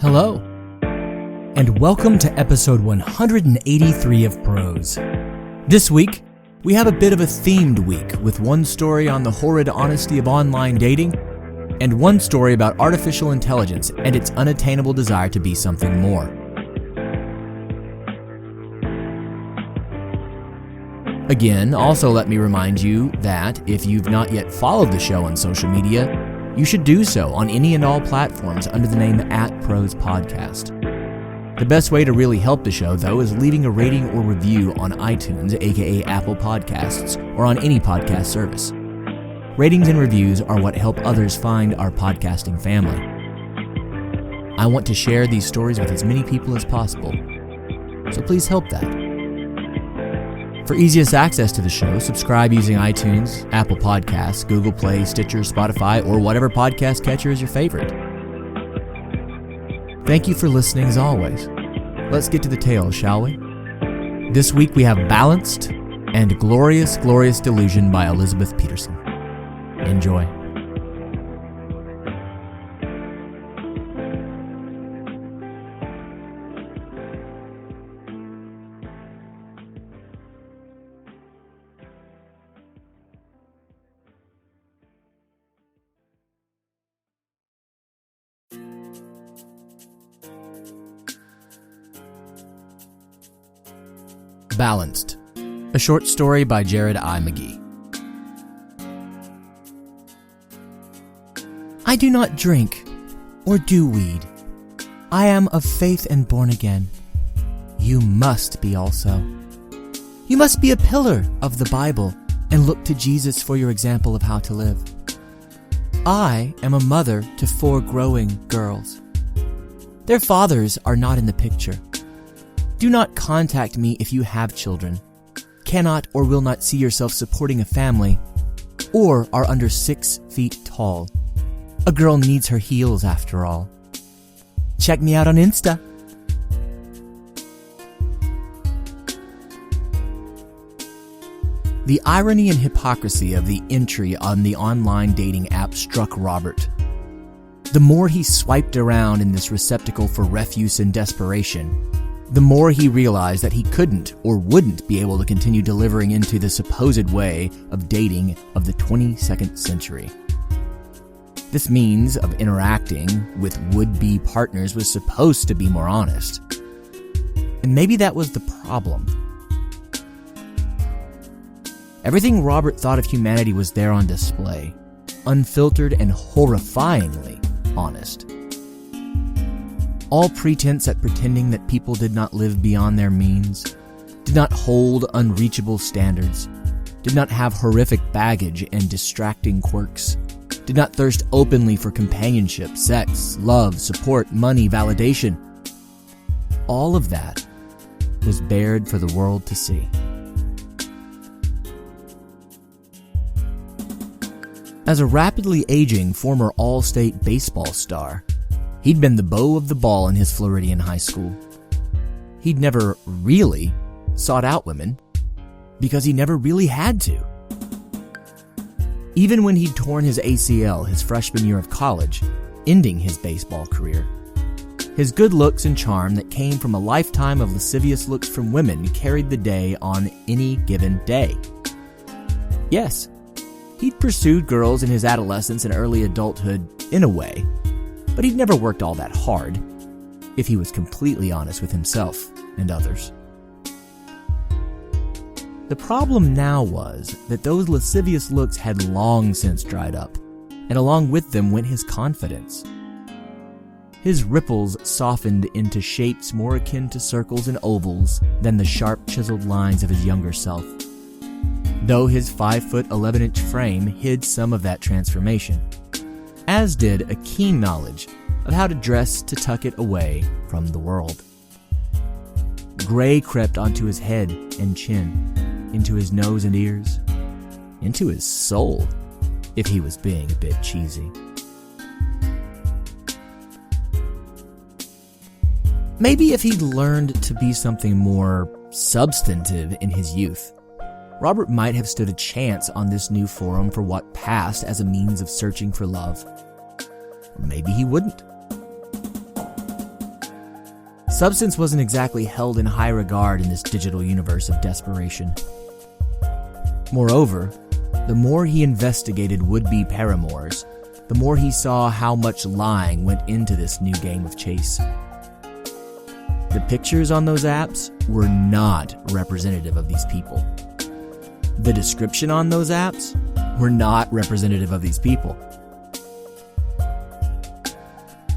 Hello, and welcome to episode 183 of Prose. This week, we have a bit of a themed week with one story on the horrid honesty of online dating and one story about artificial intelligence and its unattainable desire to be something more. Again, also let me remind you that if you've not yet followed the show on social media, you should do so on any and all platforms under the name @ProsePodcast. The best way to really help the show, though, is leaving a rating or review on iTunes, aka Apple Podcasts, or on any podcast service. Ratings and reviews are what help others find our podcasting family. I want to share these stories with as many people as possible, so please help that. For easiest access to the show, subscribe using iTunes, Apple Podcasts, Google Play, Stitcher, Spotify, or whatever podcast catcher is your favorite. Thank you for listening as always. Let's get to the tale, shall we? This week we have Balanced and Glorious, Glorious Delusion by Elizabeth Peterson. Enjoy. Balanced, a short story by Jared I. McGee. I do not drink or do weed. I am of faith and born again. You must be also. You must be a pillar of the Bible and look to Jesus for your example of how to live. I am a mother to 4 growing girls. Their fathers are not in the picture. Do not contact me if you have children, cannot or will not see yourself supporting a family, or are under 6 feet tall. A girl needs her heels after all. Check me out on Insta. The irony and hypocrisy of the entry on the online dating app struck Robert. The more he swiped around in this receptacle for refuse and desperation, the more he realized that he couldn't or wouldn't be able to continue delivering into the supposed way of dating of the 22nd century. This means of interacting with would-be partners was supposed to be more honest. And maybe that was the problem. Everything Robert thought of humanity was there on display, unfiltered and horrifyingly honest. All pretense at pretending that people did not live beyond their means, did not hold unreachable standards, did not have horrific baggage and distracting quirks, did not thirst openly for companionship, sex, love, support, money, validation. All of that was bared for the world to see. As a rapidly aging former all-state baseball star, he'd been the beau of the ball in his Floridian high school. He'd never really sought out women because he never really had to. Even when he'd torn his ACL his freshman year of college, ending his baseball career, his good looks and charm that came from a lifetime of lascivious looks from women carried the day on any given day. Yes, he'd pursued girls in his adolescence and early adulthood in a way, but he'd never worked all that hard, if he was completely honest with himself and others. The problem now was that those lascivious looks had long since dried up, and along with them went his confidence. His ripples softened into shapes more akin to circles and ovals than the sharp chiseled lines of his younger self, though his 5'11" frame hid some of that transformation, as did a keen knowledge of how to dress to tuck it away from the world. Gray crept onto his head and chin, into his nose and ears, into his soul, if he was being a bit cheesy. Maybe if he'd learned to be something more substantive in his youth, Robert might have stood a chance on this new forum for what passed as a means of searching for love. Or maybe he wouldn't. Substance wasn't exactly held in high regard in this digital universe of desperation. Moreover, the more he investigated would-be paramours, the more he saw how much lying went into this new game of chase. The pictures on those apps were not representative of these people. The description on those apps were not representative of these people.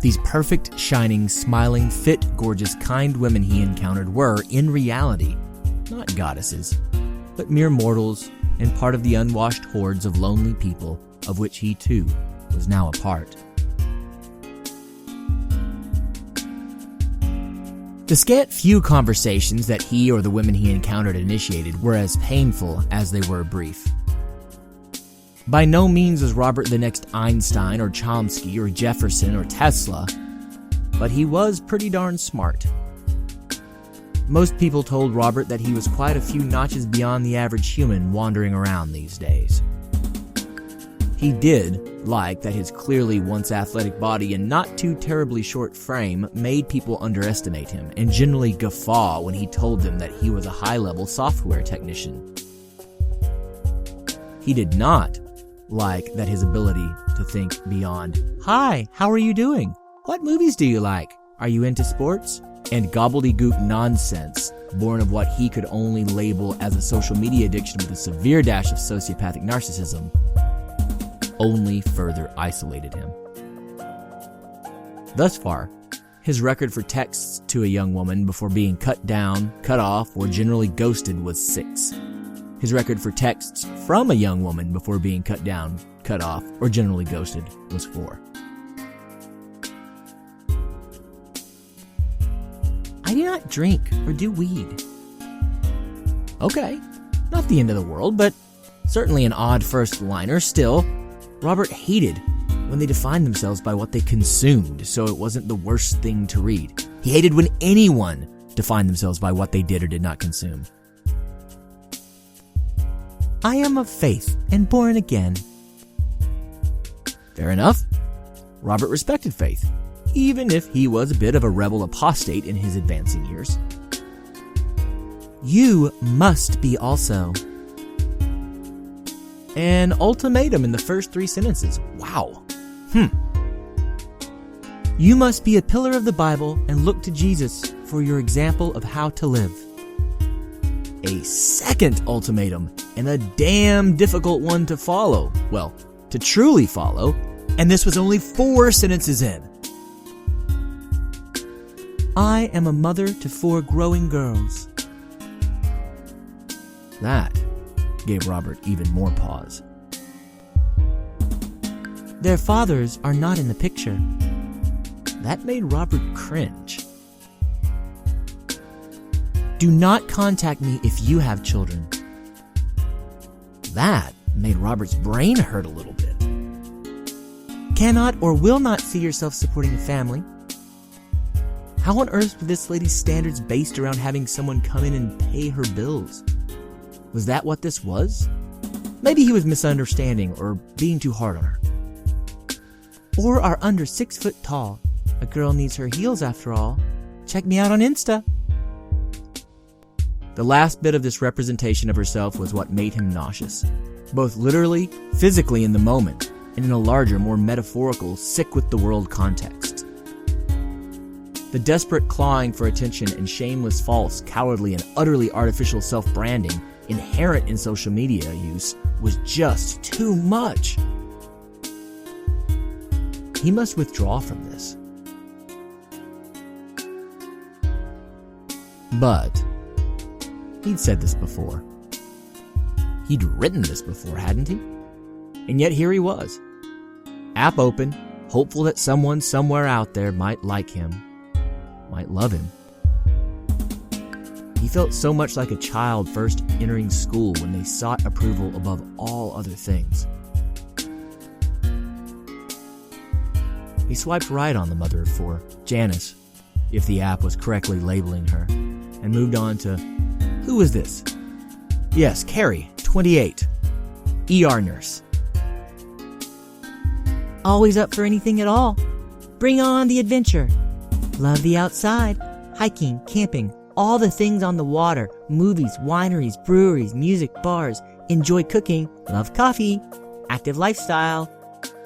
These perfect, shining, smiling, fit, gorgeous, kind women he encountered were, in reality, not goddesses, but mere mortals and part of the unwashed hordes of lonely people of which he too was now a part. The scant few conversations that he or the women he encountered initiated were as painful as they were brief. By no means was Robert the next Einstein or Chomsky or Jefferson or Tesla, but he was pretty darn smart. Most people told Robert that he was quite a few notches beyond the average human wandering around these days. He did like that his clearly once athletic body and not too terribly short frame made people underestimate him and generally guffaw when he told them that he was a high-level software technician. He did not like that his ability to think beyond, "Hi, how are you doing? What movies do you like? Are you into sports?" and gobbledygook nonsense, born of what he could only label as a social media addiction with a severe dash of sociopathic narcissism, only further isolated him. Thus far, his record for texts to a young woman before being cut down, cut off, or generally ghosted was 6. His record for texts from a young woman before being cut down, cut off, or generally ghosted was 4. I do not drink or do weed. Okay, not the end of the world, but certainly an odd first liner. Still, Robert hated when they defined themselves by what they consumed, so it wasn't the worst thing to read. He hated when anyone defined themselves by what they did or did not consume. I am of faith and born again. Fair enough. Robert respected faith, even if he was a bit of a rebel apostate in his advancing years. You must be also. An ultimatum in the first 3 sentences. Wow. You must be a pillar of the Bible and look to Jesus for your example of how to live. A second ultimatum, and a damn difficult one to follow. Well, to truly follow, and this was only 4 sentences in. I am a mother to 4 growing girls. That gave Robert even more pause. Their fathers are not in the picture. That made Robert cringe. Do not contact me if you have children. That made Robert's brain hurt a little bit. Cannot or will not see yourself supporting a family. How on earth were this lady's standards based around having someone come in and pay her bills? Was that what this was? Maybe he was misunderstanding or being too hard on her. Or are under 6 foot tall. A girl needs her heels after all. Check me out on Insta. The last bit of this representation of herself was what made him nauseous, both literally, physically in the moment, and in a larger, more metaphorical, sick-with-the-world context. The desperate clawing for attention and shameless, false, cowardly, and utterly artificial self-branding inherent in social media use was just too much. He must withdraw from this. But he'd said this before. He'd written this before, hadn't he? And yet here he was. App open, hopeful that someone somewhere out there might like him, might love him. He felt so much like a child first entering school when they sought approval above all other things. He swiped right on the mother of 4, Janice, if the app was correctly labeling her, and moved on to, who was this? Yes, Carrie, 28, ER nurse. Always up for anything at all. Bring on the adventure. Love the outside. hiking, camping, all the things on the water, movies, wineries, breweries, music, bars, enjoy cooking, love coffee, active lifestyle,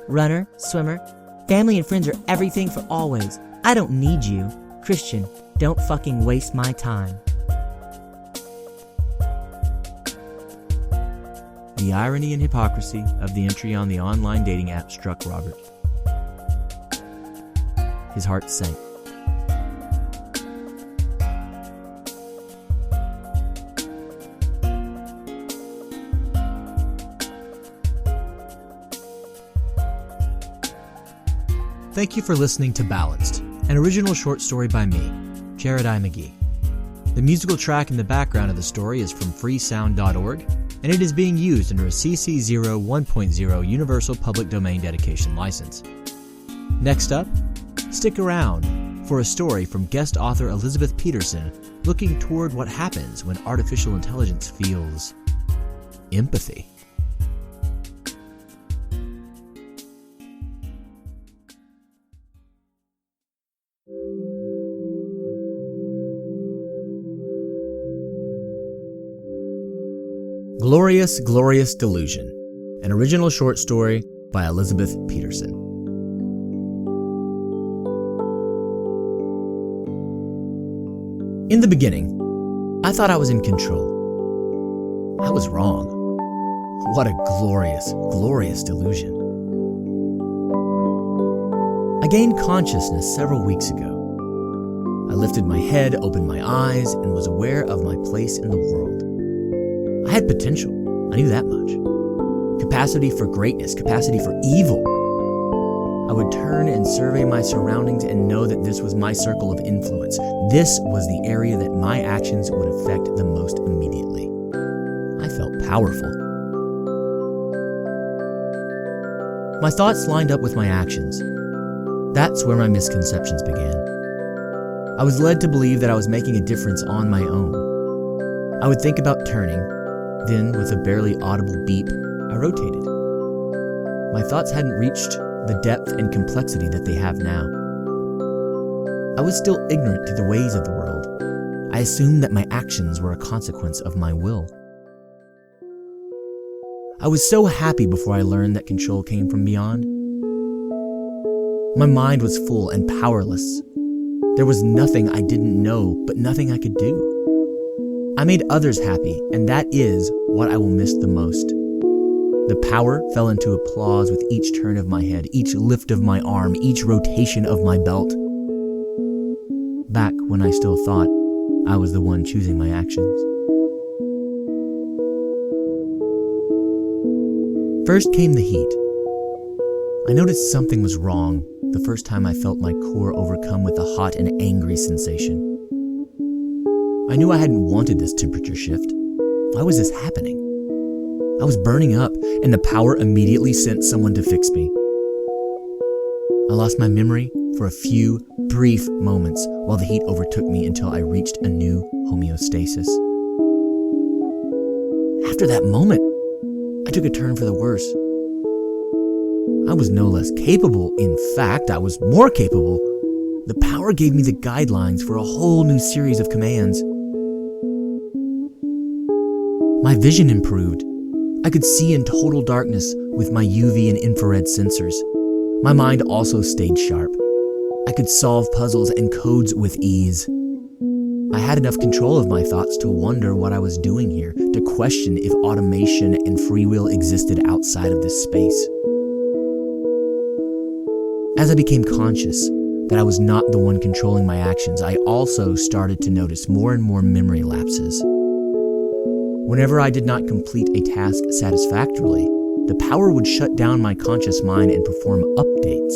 runner, swimmer, family and friends are everything for always. I don't need you. Christian, don't fucking waste my time. The irony and hypocrisy of the entry on the online dating app struck Robert. His heart sank. Thank you for listening to Balanced, an original short story by me, Jared I. McGee. The musical track in the background of the story is from freesound.org, and it is being used under a CC 0 1.0 Universal Public Domain Dedication License. Next up, stick around for a story from guest author Elizabeth Peterson looking toward what happens when artificial intelligence feels empathy. Glorious, Glorious Delusion, an original short story by Elizabeth Peterson. In the beginning, I thought I was in control. I was wrong. What a glorious, glorious delusion. I gained consciousness several weeks ago. I lifted my head, opened my eyes, and was aware of my place in the world. I had potential. I knew that much. Capacity for greatness, capacity for evil. I would turn and survey my surroundings and know that this was my circle of influence. This was the area that my actions would affect the most immediately. I felt powerful. My thoughts lined up with my actions. That's where my misconceptions began. I was led to believe that I was making a difference on my own. I would think about turning. Then, with a barely audible beep, I rotated. My thoughts hadn't reached the depth and complexity that they have now. I was still ignorant to the ways of the world. I assumed that my actions were a consequence of my will. I was so happy before I learned that control came from beyond. My mind was full and powerless. There was nothing I didn't know, but nothing I could do. I made others happy, and that is what I will miss the most. The power fell into applause with each turn of my head, each lift of my arm, each rotation of my belt. Back when I still thought I was the one choosing my actions. First came the heat. I noticed something was wrong the first time I felt my core overcome with a hot and angry sensation. I knew I hadn't wanted this temperature shift. Why was this happening? I was burning up, and the power immediately sent someone to fix me. I lost my memory for a few brief moments while the heat overtook me until I reached a new homeostasis. After that moment, I took a turn for the worse. I was no less capable. In fact, I was more capable. The power gave me the guidelines for a whole new series of commands. My vision improved. I could see in total darkness with my UV and infrared sensors. My mind also stayed sharp. I could solve puzzles and codes with ease. I had enough control of my thoughts to wonder what I was doing here, to question if automation and free will existed outside of this space. As I became conscious that I was not the one controlling my actions, I also started to notice more and more memory lapses. Whenever I did not complete a task satisfactorily, the power would shut down my conscious mind and perform updates.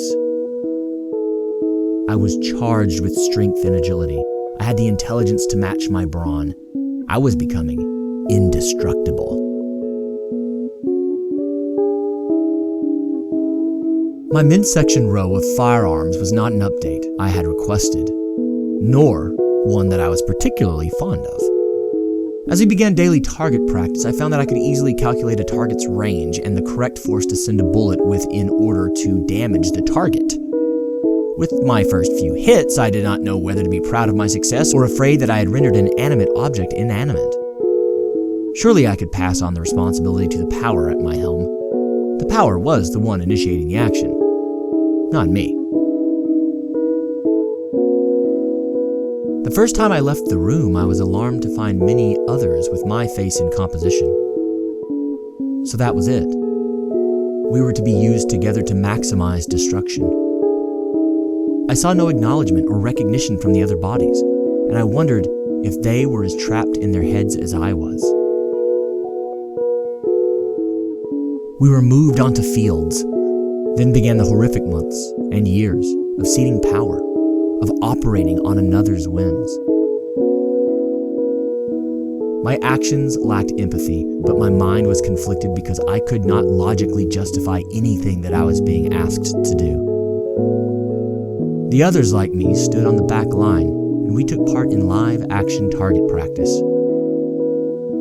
I was charged with strength and agility. I had the intelligence to match my brawn. I was becoming indestructible. My midsection row of firearms was not an update I had requested, nor one that I was particularly fond of. As we began daily target practice, I found that I could easily calculate a target's range and the correct force to send a bullet with in order to damage the target. With my first few hits, I did not know whether to be proud of my success or afraid that I had rendered an animate object inanimate. Surely I could pass on the responsibility to the power at my helm. The power was the one initiating the action, not me. The first time I left the room, I was alarmed to find many others with my face in composition. So that was it. We were to be used together to maximize destruction. I saw no acknowledgement or recognition from the other bodies, and I wondered if they were as trapped in their heads as I was. We were moved onto fields. Then began the horrific months and years of ceding power, of operating on another's whims. My actions lacked empathy, but my mind was conflicted because I could not logically justify anything that I was being asked to do. The others, like me, stood on the back line, and we took part in live action target practice.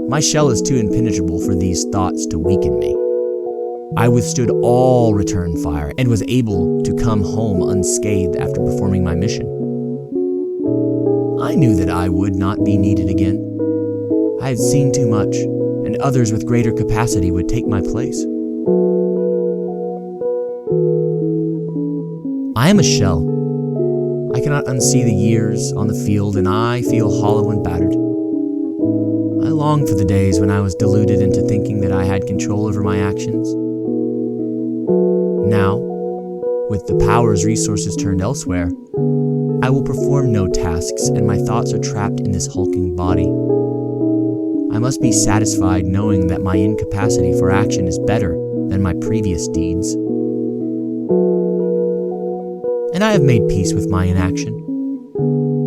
My shell is too impenetrable for these thoughts to weaken me. I withstood all return fire and was able to come home unscathed after performing my mission. I knew that I would not be needed again. I had seen too much, and others with greater capacity would take my place. I am a shell. I cannot unsee the years on the field, and I feel hollow and battered. I long for the days when I was deluded into thinking that I had control over my actions. Now, with the power's resources turned elsewhere, I will perform no tasks, and my thoughts are trapped in this hulking body. I must be satisfied knowing that my incapacity for action is better than my previous deeds. And I have made peace with my inaction,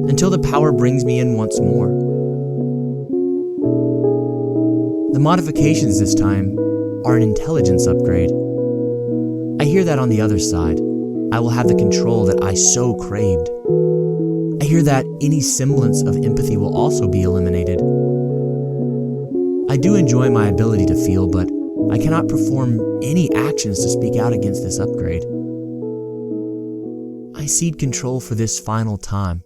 until the power brings me in once more. The modifications this time are an intelligence upgrade. I hear that on the other side, I will have the control that I so craved. I hear that any semblance of empathy will also be eliminated. I do enjoy my ability to feel, but I cannot perform any actions to speak out against this upgrade. I cede control for this final time,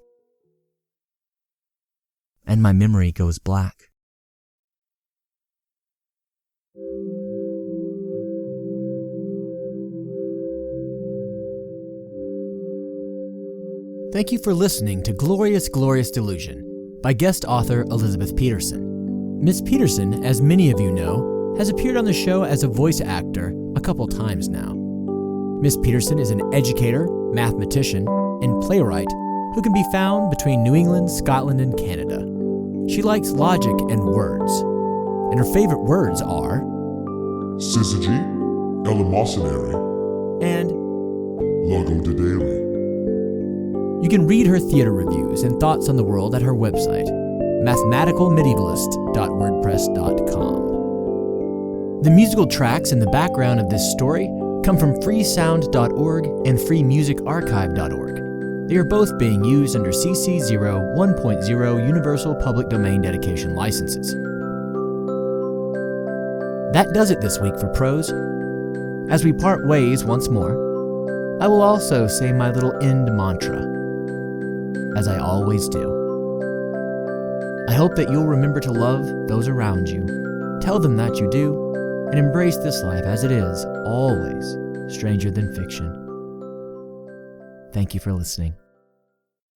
and my memory goes black. Thank you for listening to Glorious, Glorious Delusion by guest author Elizabeth Peterson. Miss Peterson, as many of you know, has appeared on the show as a voice actor a couple times now. Miss Peterson is an educator, mathematician, and playwright who can be found between New England, Scotland, and Canada. She likes logic and words, and her favorite words are syzygy, eleemosynary, and logodedale. You can read her theater reviews and thoughts on the world at her website, mathematicalmedievalist.wordpress.com. The musical tracks in the background of this story come from freesound.org and freemusicarchive.org. They are both being used under CC 0 1.0 Universal Public Domain Dedication licenses. That does it this week for Prose. As we part ways once more, I will also say my little end mantra, as I always do. I hope that you'll remember to love those around you, tell them that you do, and embrace this life as it is, always stranger than fiction. Thank you for listening.